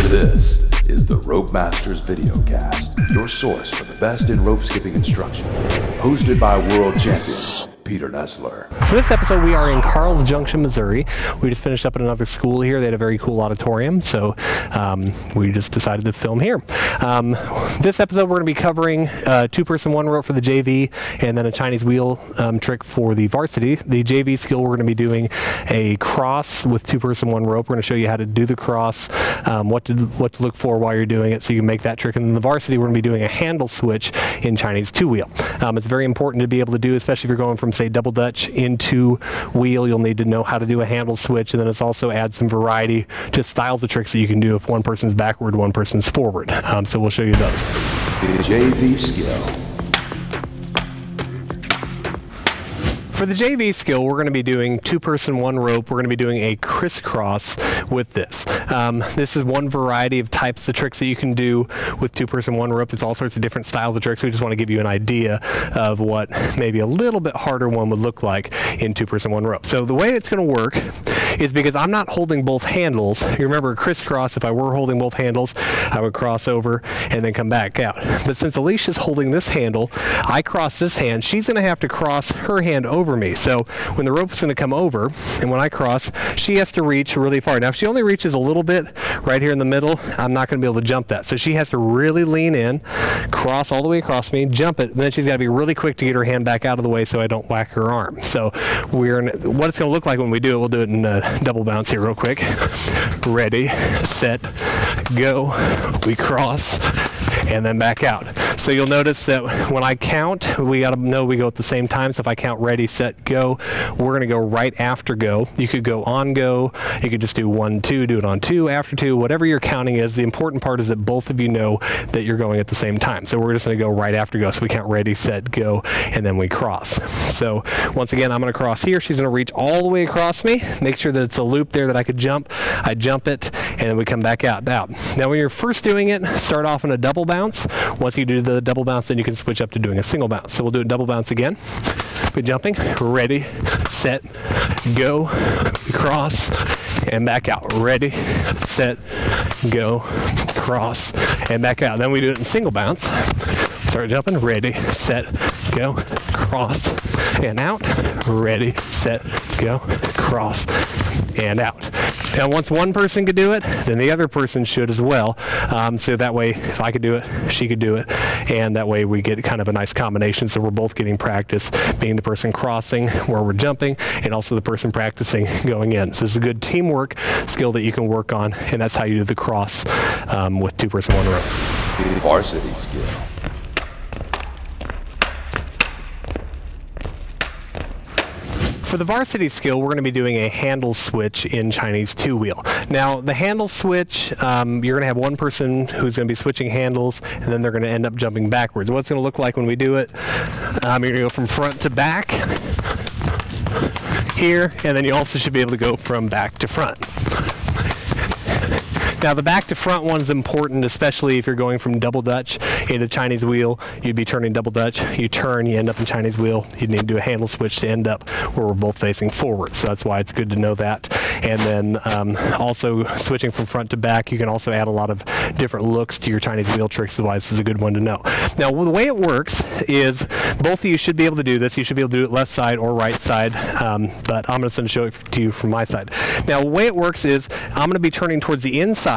This is the Rope Masters Videocast, your source for the best in rope skipping instruction. Hosted by world champion Peter Nessler. For this episode, we are in Carl's Junction, Missouri. We just finished up at another school here. They had a very cool auditorium, so we just decided to film here. This episode, we're going to be covering two-person one rope for the JV, and then a Chinese wheel trick for the varsity. The JV skill, we're going to be doing a cross with two-person one rope. We're going to show you how to do the cross, what to look for while you're doing it, so you can make that trick. And then the varsity, we're going to be doing a handle switch in Chinese two-wheel. It's very important to be able to do, especially if you're going from, say, double Dutch into wheel. You'll need to know how to do a handle switch, and then it's also add some variety to styles of tricks that you can do if one person's backward, one person's forward. So we'll show you those. JV skill. For the JV skill, we're going to be doing two-person one rope. We're going to be doing a crisscross with this. This is one variety of types of tricks that you can do with two-person one rope. There's all sorts of different styles of tricks. We just want to give you an idea of what maybe a little bit harder one would look like in two-person one rope. So the way it's going to work is because I'm not holding both handles. You remember a crisscross, if I were holding both handles, I would cross over and then come back out. But since Alicia's holding this handle, I cross this hand. She's going to have to cross her hand over me. So when the rope is going to come over, and when I cross, she has to reach really far. Now, if she only reaches a little bit right here in the middle, I'm not going to be able to jump that. So she has to really lean in, cross all the way across me, jump it, and then she's got to be really quick to get her hand back out of the way so I don't whack her arm. So what it's going to look like when we do it, we'll do it in a double bounce here real quick. Ready, set, go. We cross, and then back out. So you'll notice that when I count, we got to know we go at the same time. So if I count ready, set, go, we're going to go right after go. You could go on go. You could just do 1, 2, do it on 2, after 2, whatever your counting is. The important part is that both of you know that you're going at the same time. So we're just going to go right after go. So we count ready, set, go, and then we cross. So once again, I'm going to cross here. She's going to reach all the way across me. Make sure that it's a loop there that I could jump. I jump it, and then we come back out. Now when you're first doing it, start off in a double bounce. Once you do the double bounce, then you can switch up to doing a single bounce. So we'll do a double bounce again. We're jumping, ready, set, go, cross, and back out. Ready, set, go, cross, and back out. Then we do it in single bounce. Start jumping, ready, set, go, cross, and out. Ready, set, go, cross, and out. Now, once one person could do it, then the other person should as well. So that way, if I could do it, she could do it. And that way we get kind of a nice combination. So we're both getting practice being the person crossing where we're jumping, and also the person practicing going in. So this is a good teamwork skill that you can work on, and that's how you do the cross with two-person one rope. Varsity skill. For the varsity skill, we're going to be doing a handle switch in Chinese two-wheel. Now, the handle switch, you're going to have one person who's going to be switching handles, and then they're going to end up jumping backwards. What it's going to look like when we do it, you're going to go from front to back here, and then you also should be able to go from back to front. Now, the back to front one is important, especially if you're going from double Dutch into Chinese wheel. You'd be turning double Dutch. You turn, you end up in Chinese wheel. You'd need to do a handle switch to end up where we're both facing forward. So that's why it's good to know that. And then also switching from front to back, you can also add a lot of different looks to your Chinese wheel tricks. That's why this is a good one to know. Now, the way it works is both of you should be able to do this. You should be able to do it left side or right side, but I'm just going to show it to you from my side. Now, the way it works is I'm going to be turning towards the inside.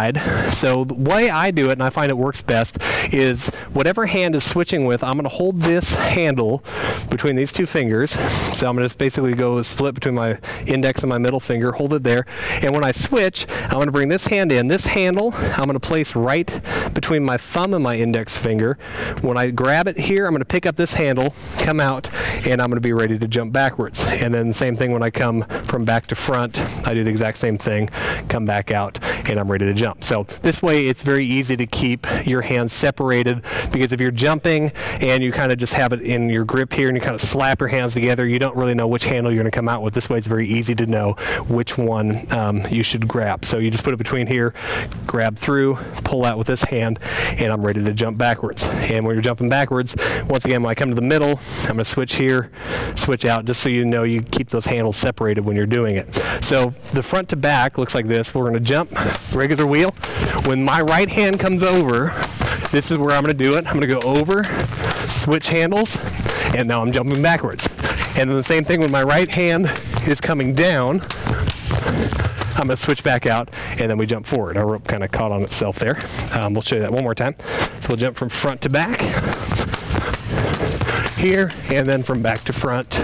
So the way I do it, and I find it works best, is whatever hand is switching with, I'm going to hold this handle between these two fingers. So I'm going to just basically go split between my index and my middle finger, hold it there. And when I switch, I'm going to bring this hand in. This handle, I'm going to place right between my thumb and my index finger. When I grab it here, I'm going to pick up this handle, come out, and I'm going to be ready to jump backwards. And then the same thing when I come from back to front, I do the exact same thing, come back out, and I'm ready to jump. So this way it's very easy to keep your hands separated, because if you're jumping and you kind of just have it in your grip here and you kind of slap your hands together, you don't really know which handle you're going to come out with. This way it's very easy to know which one you should grab. So you just put it between here, grab through, pull out with this hand, and I'm ready to jump backwards. And when you're jumping backwards, once again, when I come to the middle, I'm going to switch here, switch out, just so you know you keep those handles separated when you're doing it. So the front to back looks like this. We're going to jump, regular wheel. When my right hand comes over, this is where I'm going to do it. I'm going to go over, switch handles, and now I'm jumping backwards. And then the same thing when my right hand is coming down, I'm going to switch back out, and then we jump forward. Our rope kind of caught on itself there. We'll show you that one more time. So we'll jump from front to back, here, and then from back to front,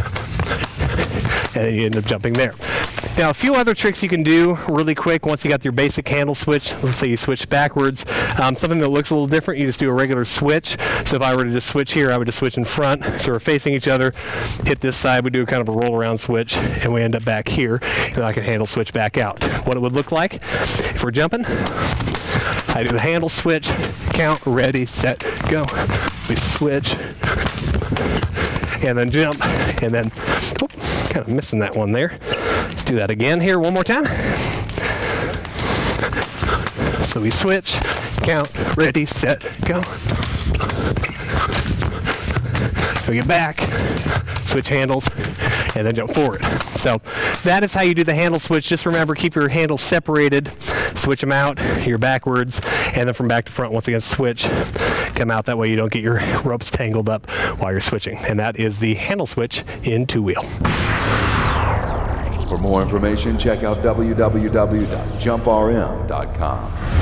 and then you end up jumping there. Now, a few other tricks you can do really quick once you got your basic handle switch. Let's say you switch backwards. Something that looks a little different, you just do a regular switch. So if I were to just switch here, I would just switch in front. So we're facing each other, hit this side, we do kind of a roll around switch, and we end up back here, and I can handle switch back out. What it would look like if we're jumping, I do the handle switch, count, ready, set, go. We switch, and then jump, and then, kind of missing that one there. Let's do that again here one more time. So we switch, count, ready, set, go. We get back, switch handles, and then jump forward. So that is how you do the handle switch. Just remember, keep your handles separated, switch them out, you're backwards, and then from back to front, once again, switch, come out. That way you don't get your ropes tangled up while you're switching. And that is the handle switch in two-wheel. For more information, check out www.jumprm.com.